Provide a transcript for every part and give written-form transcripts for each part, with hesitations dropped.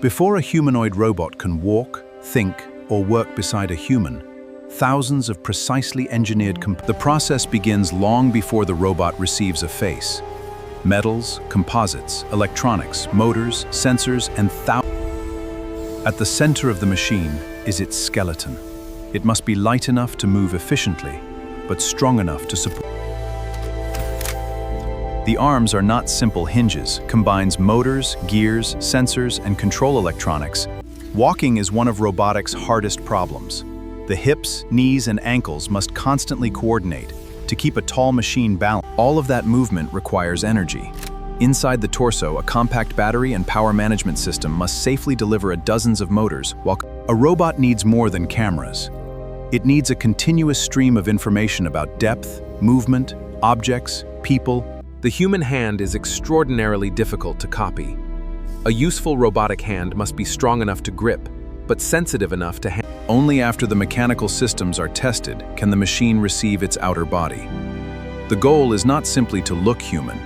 Before a humanoid robot can walk, think, or work beside a human, thousands of precisely engineered the process begins long before the robot receives a face. Metals, composites, electronics, motors, sensors, and At the center of the machine is its skeleton. It must be light enough to move efficiently, but strong enough to support. The arms are not simple hinges, combines motors, gears, sensors, and control electronics. Walking is one of robotics' hardest problems. The hips, knees, and ankles must constantly coordinate to keep a tall machine balanced. All of that movement requires energy. Inside the torso, a compact battery and power management system must safely deliver dozens of motors, while a robot needs more than cameras. It needs a continuous stream of information about depth, movement, objects, people. The human hand is extraordinarily difficult to copy. A useful robotic hand must be strong enough to grip, but sensitive enough to handle. Only after the mechanical systems are tested can the machine receive its outer body. The goal is not simply to look human.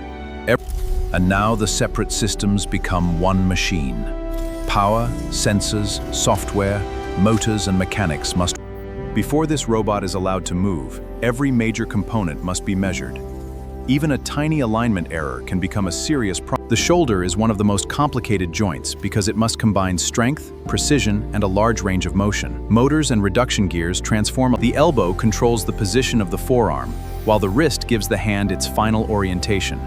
And now the separate systems become one machine. Power, sensors, software, motors, and mechanics must. Before this robot is allowed to move, every major component must be measured. Even a tiny alignment error can become a serious problem. The shoulder is one of the most complicated joints because it must combine strength, precision, and a large range of motion. Motors and reduction gears transform. The elbow controls the position of the forearm, while the wrist gives the hand its final orientation.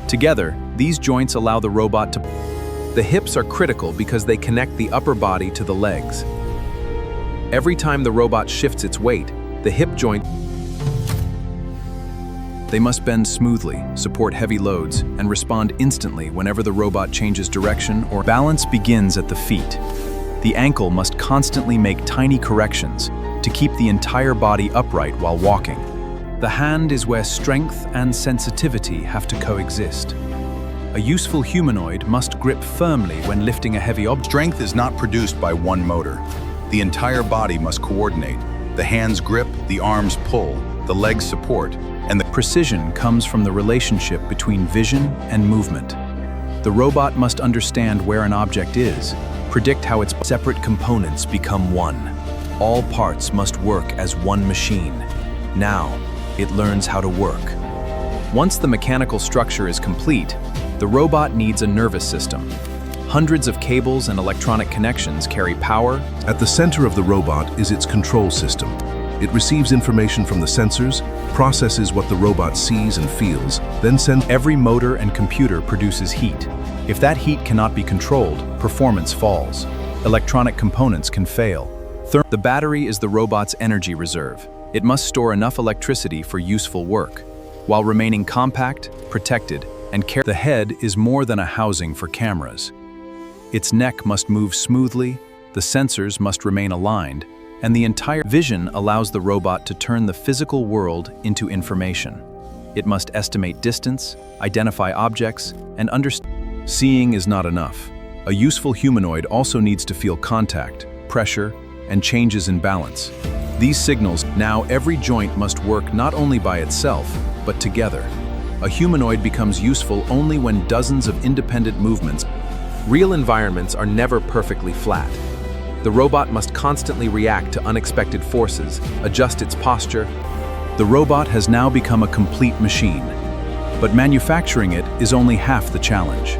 Together, these joints allow the robot to. The hips are critical because they connect the upper body to the legs. Every time the robot shifts its weight, the hip joint. They must bend smoothly, support heavy loads, and respond instantly whenever the robot changes direction or. Balance begins at the feet. The ankle must constantly make tiny corrections to keep the entire body upright while walking. The hand is where strength and sensitivity have to coexist. A useful humanoid must grip firmly when lifting a heavy object. Strength is not produced by one motor. The entire body must coordinate. The hands grip, the arms pull, the legs support, and the precision comes from the relationship between vision and movement. The robot must understand where an object is, predict how its separate components become one. All parts must work as one machine. Now, it learns how to work. Once the mechanical structure is complete, the robot needs a nervous system. Hundreds of cables and electronic connections carry power. At the center of the robot is its control system. It receives information from the sensors, processes what the robot sees and feels, then sends. Every motor and computer produces heat. If that heat cannot be controlled, performance falls. Electronic components can fail. The battery is the robot's energy reserve. It must store enough electricity for useful work, while remaining compact, protected, and careful. The head is more than a housing for cameras. Its neck must move smoothly, the sensors must remain aligned, and the entire vision allows the robot to turn the physical world into information. It must estimate distance, identify objects, and understand. Seeing is not enough. A useful humanoid also needs to feel contact, pressure, and changes in balance. These signals. Now every joint must work not only by itself, but together. A humanoid becomes useful only when dozens of independent movements. Real environments are never perfectly flat. The robot must constantly react to unexpected forces, adjust its posture. The robot has now become a complete machine. But manufacturing it is only half the challenge.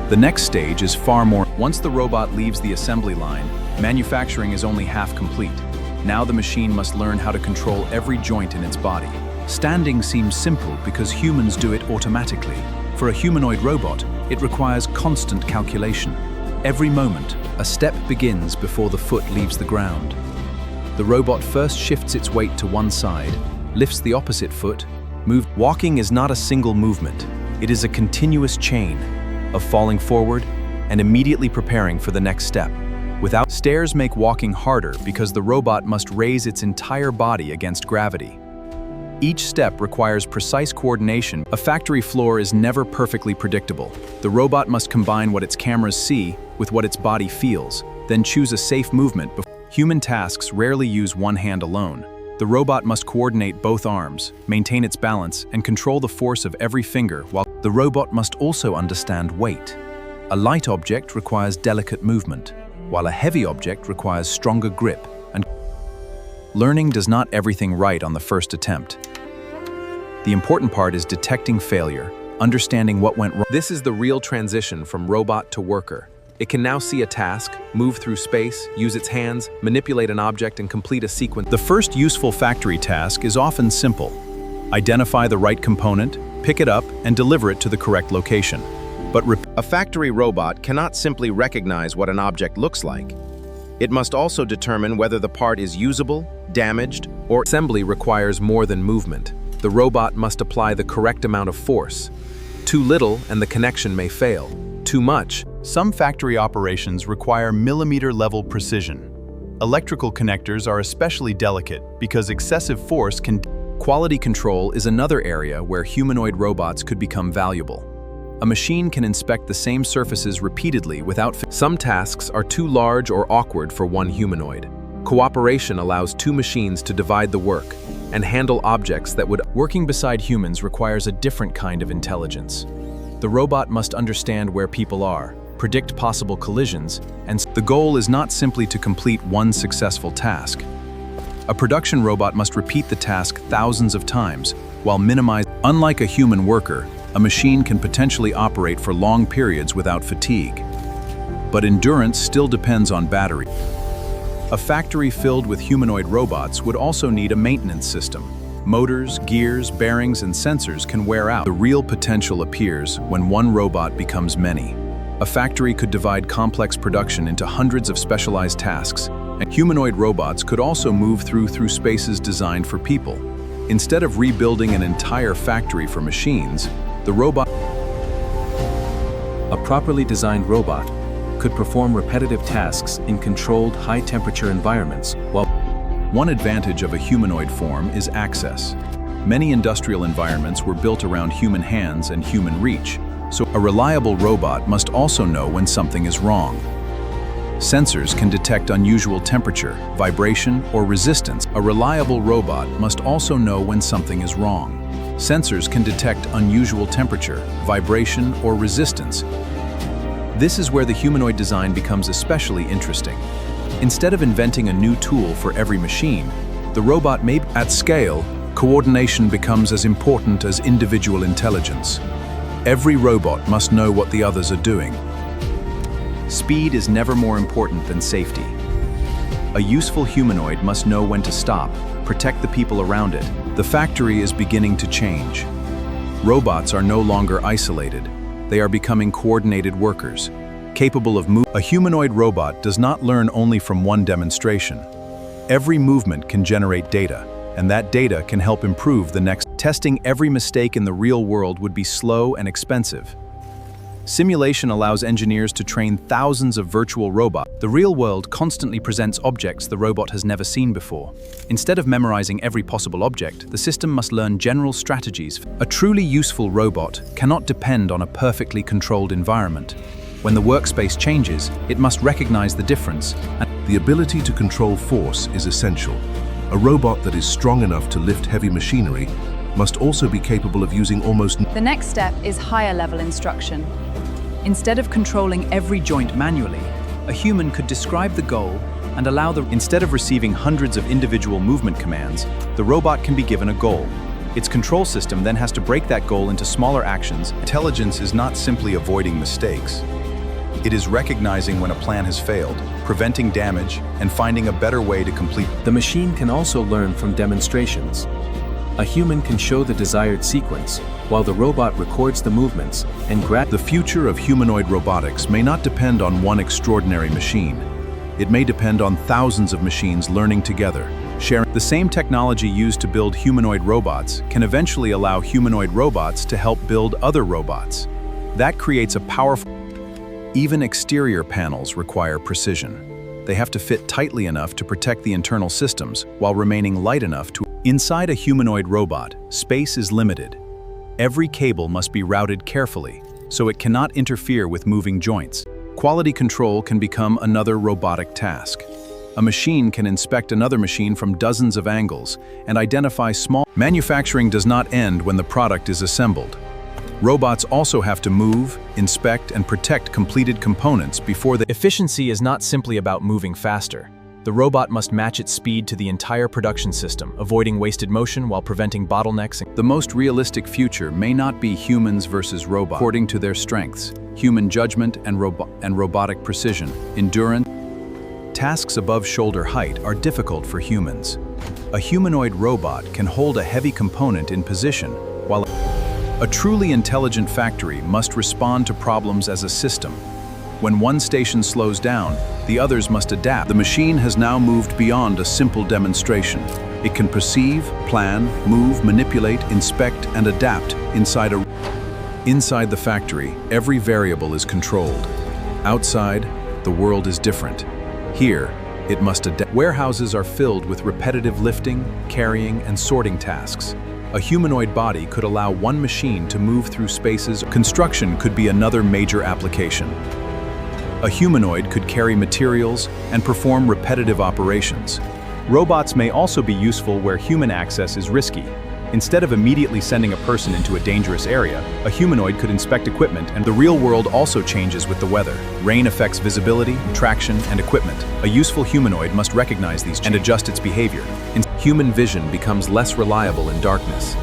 The next stage is far more. Once the robot leaves the assembly line, manufacturing is only half complete. Now the machine must learn how to control every joint in its body. Standing seems simple because humans do it automatically. For a humanoid robot, it requires constant calculation. Every moment, a step begins before the foot leaves the ground. The robot first shifts its weight to one side, lifts the opposite foot, moves. Walking is not a single movement. It is a continuous chain of falling forward and immediately preparing for the next step. Without stairs make walking harder because the robot must raise its entire body against gravity. Each step requires precise coordination. A factory floor is never perfectly predictable. The robot must combine what its cameras see with what its body feels, then choose a safe movement. Human tasks rarely use one hand alone. The robot must coordinate both arms, maintain its balance, and control the force of every finger, while the robot must also understand weight. A light object requires delicate movement, while a heavy object requires stronger grip. And learning does not everything right on the first attempt. The important part is detecting failure, understanding what went wrong. This is the real transition from robot to worker. It can now see a task, move through space, use its hands, manipulate an object, and complete a sequence. The first useful factory task is often simple. Identify the right component, pick it up, and deliver it to the correct location. But a factory robot cannot simply recognize what an object looks like. It must also determine whether the part is usable, damaged, or assembly requires more than movement. The robot must apply the correct amount of force. Too little and the connection may fail. Too much. Some factory operations require millimeter-level precision. Electrical connectors are especially delicate because excessive force can... Quality control is another area where humanoid robots could become valuable. A machine can inspect the same surfaces repeatedly without... Some tasks are too large or awkward for one humanoid. Cooperation allows two machines to divide the work and handle objects that would... Working beside humans requires a different kind of intelligence. The robot must understand where people are, predict possible collisions, and the goal is not simply to complete one successful task. A production robot must repeat the task thousands of times, while minimizing... Unlike a human worker, a machine can potentially operate for long periods without fatigue. But endurance still depends on battery. A factory filled with humanoid robots would also need a maintenance system. Motors, gears, bearings, and sensors can wear out. The real potential appears when one robot becomes many. A factory could divide complex production into hundreds of specialized tasks, and humanoid robots could also move through spaces designed for people. Instead of rebuilding an entire factory for machines, the robot... A properly designed robot could perform repetitive tasks in controlled, high-temperature environments while... One advantage of a humanoid form is access. Many industrial environments were built around human hands and human reach, so a reliable robot must also know when something is wrong. Sensors can detect unusual temperature, vibration, or resistance. A reliable robot must also know when something is wrong. Sensors can detect unusual temperature, vibration, or resistance. This is where the humanoid design becomes especially interesting. Instead of inventing a new tool for every machine, the robot may... At scale, coordination becomes as important as individual intelligence. Every robot must know what the others are doing. Speed is never more important than safety. A useful humanoid must know when to stop, protect the people around it. The factory is beginning to change. Robots are no longer isolated. They are becoming coordinated workers, capable of moving. A humanoid robot does not learn only from one demonstration. Every movement can generate data, and that data can help improve the next. Testing every mistake in the real world would be slow and expensive. Simulation allows engineers to train thousands of virtual robots. The real world constantly presents objects the robot has never seen before. Instead of memorizing every possible object, the system must learn general strategies. A truly useful robot cannot depend on a perfectly controlled environment. When the workspace changes, it must recognize the difference. The ability to control force is essential. A robot that is strong enough to lift heavy machinery must also be capable of using almost... The next step is higher level instruction. Instead of controlling every joint manually, a human could describe the goal and allow the... Instead of receiving hundreds of individual movement commands, the robot can be given a goal. Its control system then has to break that goal into smaller actions. Intelligence is not simply avoiding mistakes. It is recognizing when a plan has failed, preventing damage, and finding a better way to complete. The machine can also learn from demonstrations. A human can show the desired sequence, while the robot records the movements and The future of humanoid robotics may not depend on one extraordinary machine. It may depend on thousands of machines learning together, sharing. The same technology used to build humanoid robots can eventually allow humanoid robots to help build other robots. That creates a powerful... Even exterior panels require precision. They have to fit tightly enough to protect the internal systems while remaining light enough to... Inside a humanoid robot, space is limited. Every cable must be routed carefully, so it cannot interfere with moving joints. Quality control can become another robotic task. A machine can inspect another machine from dozens of angles and identify small... Manufacturing does not end when the product is assembled. Robots also have to move, inspect, and protect completed components before they... Efficiency is not simply about moving faster. The robot must match its speed to the entire production system, avoiding wasted motion while preventing bottlenecks. The most realistic future may not be humans versus robots, according to their strengths, human judgment and robotic precision, endurance. Tasks above shoulder height are difficult for humans. A humanoid robot can hold a heavy component in position, while a truly intelligent factory must respond to problems as a system. When one station slows down, the others must adapt. The machine has now moved beyond a simple demonstration. It can perceive, plan, move, manipulate, inspect, and adapt inside the factory. Every variable is controlled. Outside, the world is different. Here, it must adapt. Warehouses are filled with repetitive lifting, carrying, and sorting tasks. A humanoid body could allow one machine to move through spaces. Construction could be another major application. A humanoid could carry materials and perform repetitive operations. Robots may also be useful where human access is risky. Instead of immediately sending a person into a dangerous area, a humanoid could inspect equipment, and the real world also changes with the weather. Rain affects visibility, traction, and equipment. A useful humanoid must recognize these changes and adjust its behavior. Human vision becomes less reliable in darkness.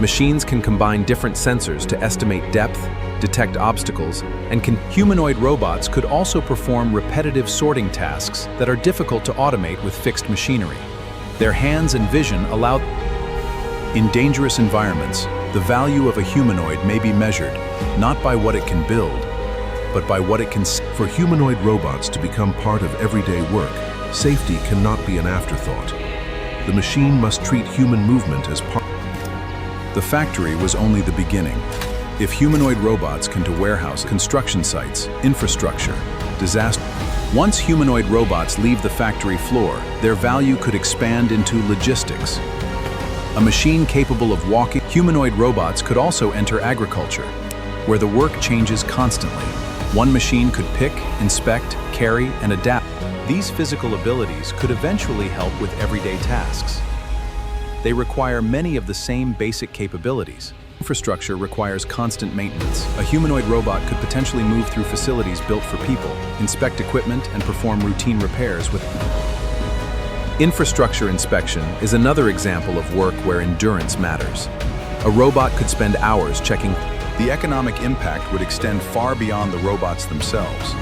Machines can combine different sensors to estimate depth, detect obstacles, and humanoid robots could also perform repetitive sorting tasks that are difficult to automate with fixed machinery. Their hands and vision allow... In dangerous environments, the value of a humanoid may be measured not by what it can build, but by what it can... For humanoid robots to become part of everyday work, safety cannot be an afterthought. The machine must treat human movement as part... The factory was only the beginning. If humanoid robots can to warehouse, construction sites, infrastructure, disaster... Once humanoid robots leave the factory floor, their value could expand into logistics. A machine capable of walking, humanoid robots could also enter agriculture, where the work changes constantly. One machine could pick, inspect, carry, and adapt. These physical abilities could eventually help with everyday tasks. They require many of the same basic capabilities. Infrastructure requires constant maintenance. A humanoid robot could potentially move through facilities built for people, inspect equipment, and perform routine repairs with... Infrastructure inspection is another example of work where endurance matters. A robot could spend hours checking... The economic impact would extend far beyond the robots themselves.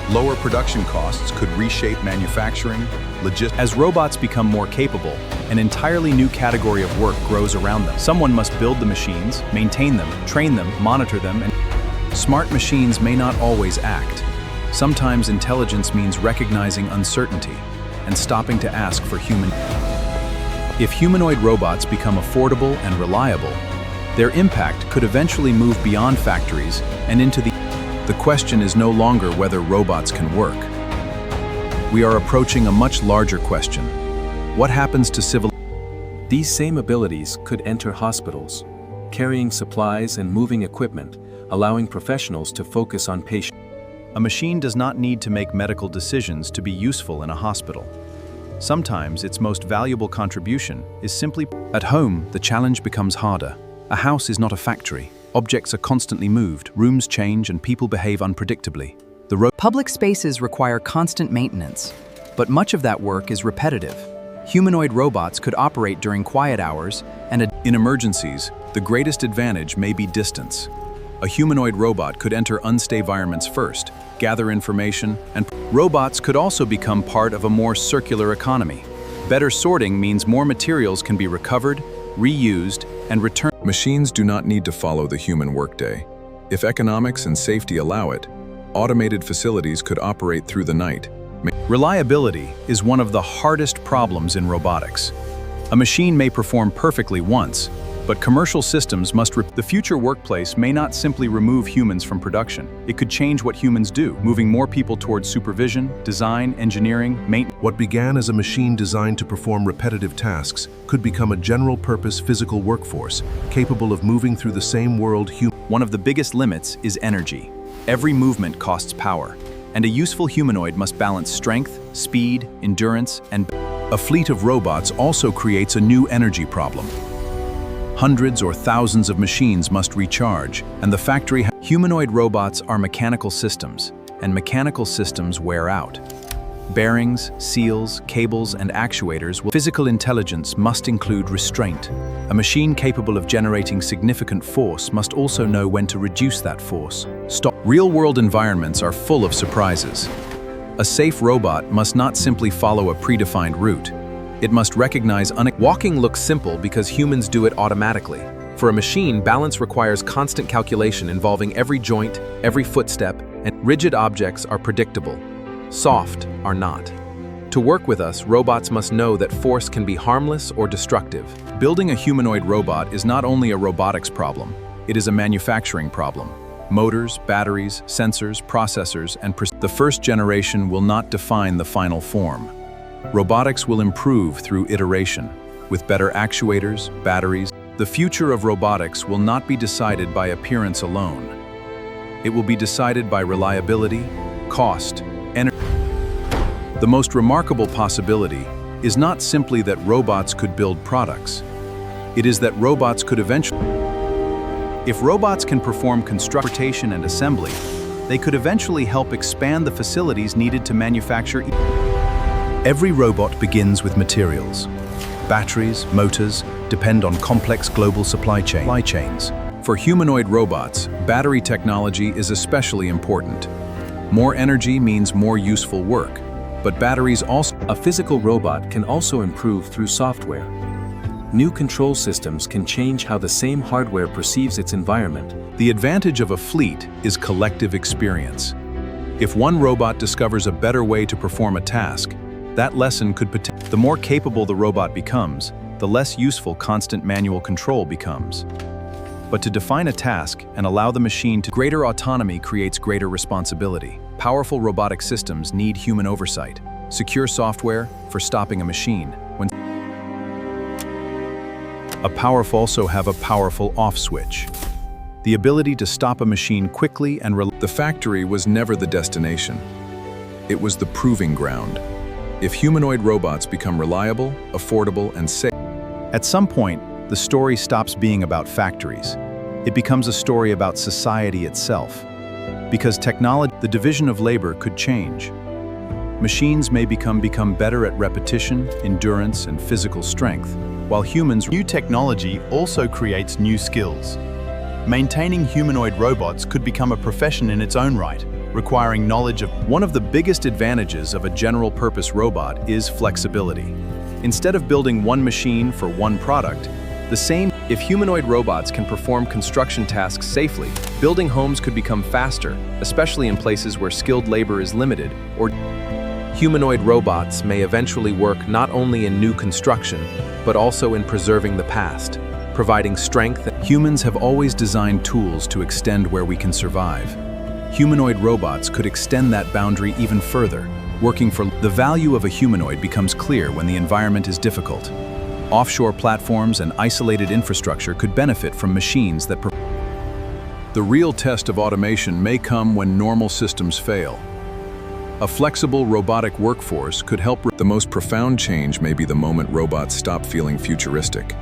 Lower production costs could reshape manufacturing, logistics... As robots become more capable, an entirely new category of work grows around them. Someone must build the machines, maintain them, train them, monitor them, and... Smart machines may not always act. Sometimes intelligence means recognizing uncertainty and stopping to ask for human... If humanoid robots become affordable and reliable, their impact could eventually move beyond factories and into the... The question is no longer whether robots can work. We are approaching a much larger question. What happens to civil... These same abilities could enter hospitals, carrying supplies and moving equipment, allowing professionals to focus on patients. A machine does not need to make medical decisions to be useful in a hospital. Sometimes its most valuable contribution is simply... At home, the challenge becomes harder. A house is not a factory. Objects are constantly moved, rooms change, and people behave unpredictably. Public spaces require constant maintenance, but much of that work is repetitive. Humanoid robots could operate during quiet hours and... In emergencies, the greatest advantage may be distance. A humanoid robot could enter unstable environments first, gather information, and... Robots could also become part of a more circular economy. Better sorting means more materials can be recovered, reused, and returned. Machines do not need to follow the human workday. If economics and safety allow it, automated facilities could operate through the night. Reliability is one of the hardest problems in robotics. A machine may perform perfectly once, but commercial systems must... The future workplace may not simply remove humans from production. It could change what humans do, moving more people towards supervision, design, engineering, maintenance. What began as a machine designed to perform repetitive tasks could become a general-purpose physical workforce, capable of moving through the same world One of the biggest limits is energy. Every movement costs power, and a useful humanoid must balance strength, speed, endurance, and... A fleet of robots also creates a new energy problem. Hundreds or thousands of machines must recharge, and the factory humanoid robots are mechanical systems, and mechanical systems wear out. Bearings, seals, cables, and actuators will. Physical intelligence must include restraint. A machine capable of generating significant force must also know when to reduce that force. Stop. Real-world environments are full of surprises. A safe robot must not simply follow a predefined route. It must recognize Walking looks simple because humans do it automatically. For a machine, balance requires constant calculation involving every joint, every footstep, and rigid objects are predictable. Soft are not. To work with us, robots must know that force can be harmless or destructive. Building a humanoid robot is not only a robotics problem, it is a manufacturing problem. Motors, batteries, sensors, processors, and the first generation will not define the final form. Robotics will improve through iteration, with better actuators, batteries. The future of robotics will not be decided by appearance alone. It will be decided by reliability, cost, energy. The most remarkable possibility is not simply that robots could build products. It is that robots could eventually. If robots can perform construction and assembly, they could eventually help expand the facilities needed to manufacture. Every robot begins with materials. Batteries, motors depend on complex global supply chains. For humanoid robots, battery technology is especially important. More energy means more useful work, but batteries also. A physical robot can also improve through software. New control systems can change how the same hardware perceives its environment. The advantage of a fleet is collective experience. If one robot discovers a better way to perform a task, that lesson could potentially. The more capable the robot becomes, the less useful constant manual control becomes. But to define a task and allow the machine to. Greater autonomy creates greater responsibility. Powerful robotic systems need human oversight. Secure software for stopping a machine. Also have a powerful off switch. The ability to stop a machine quickly and. The factory was never the destination. It was the proving ground. If humanoid robots become reliable, affordable, and safe. At some point, the story stops being about factories. It becomes a story about society itself. Because technology, the division of labor could change. Machines may become better at repetition, endurance, and physical strength, while humans. New technology also creates new skills. Maintaining humanoid robots could become a profession in its own right, requiring knowledge of. One of the biggest advantages of a general-purpose robot is flexibility. Instead of building one machine for one product, if humanoid robots can perform construction tasks safely, building homes could become faster, especially in places where skilled labor is limited, or Humanoid robots may eventually work not only in new construction, but also in preserving the past, providing strength. Humans have always designed tools to extend where we can survive. Humanoid robots could extend that boundary even further, working for. The value of a humanoid becomes clear when the environment is difficult. Offshore platforms and isolated infrastructure could benefit from machines that. The real test of automation may come when normal systems fail. A flexible robotic workforce could help. The most profound change may be the moment robots stop feeling futuristic.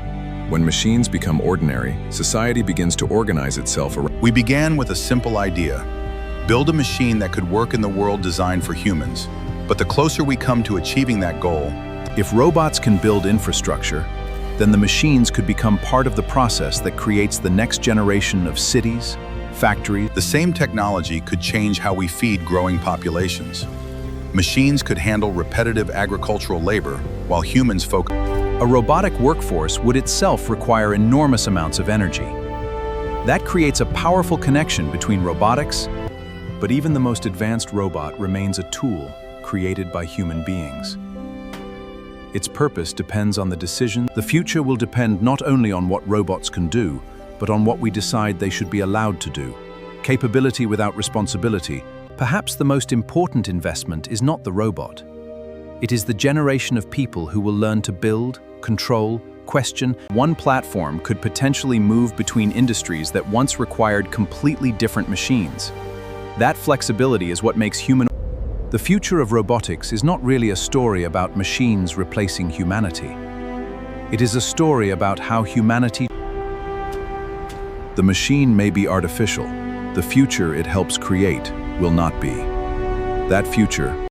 When machines become ordinary, society begins to organize itself around. We began with a simple idea: build a machine that could work in the world designed for humans. But the closer we come to achieving that goal. If robots can build infrastructure, then the machines could become part of the process that creates the next generation of cities, factories. The same technology could change how we feed growing populations. Machines could handle repetitive agricultural labor, while humans focus. A robotic workforce would itself require enormous amounts of energy. That creates a powerful connection between robotics, but even the most advanced robot remains a tool created by human beings. Its purpose depends on the decision. The future will depend not only on what robots can do, but on what we decide they should be allowed to do. Capability without responsibility. Perhaps the most important investment is not the robot. It is the generation of people who will learn to build, control, question. One platform could potentially move between industries that once required completely different machines. That flexibility is what makes human. The future of robotics is not really a story about machines replacing humanity. It is a story about how humanity. The machine may be artificial. The future it helps create will not be. That future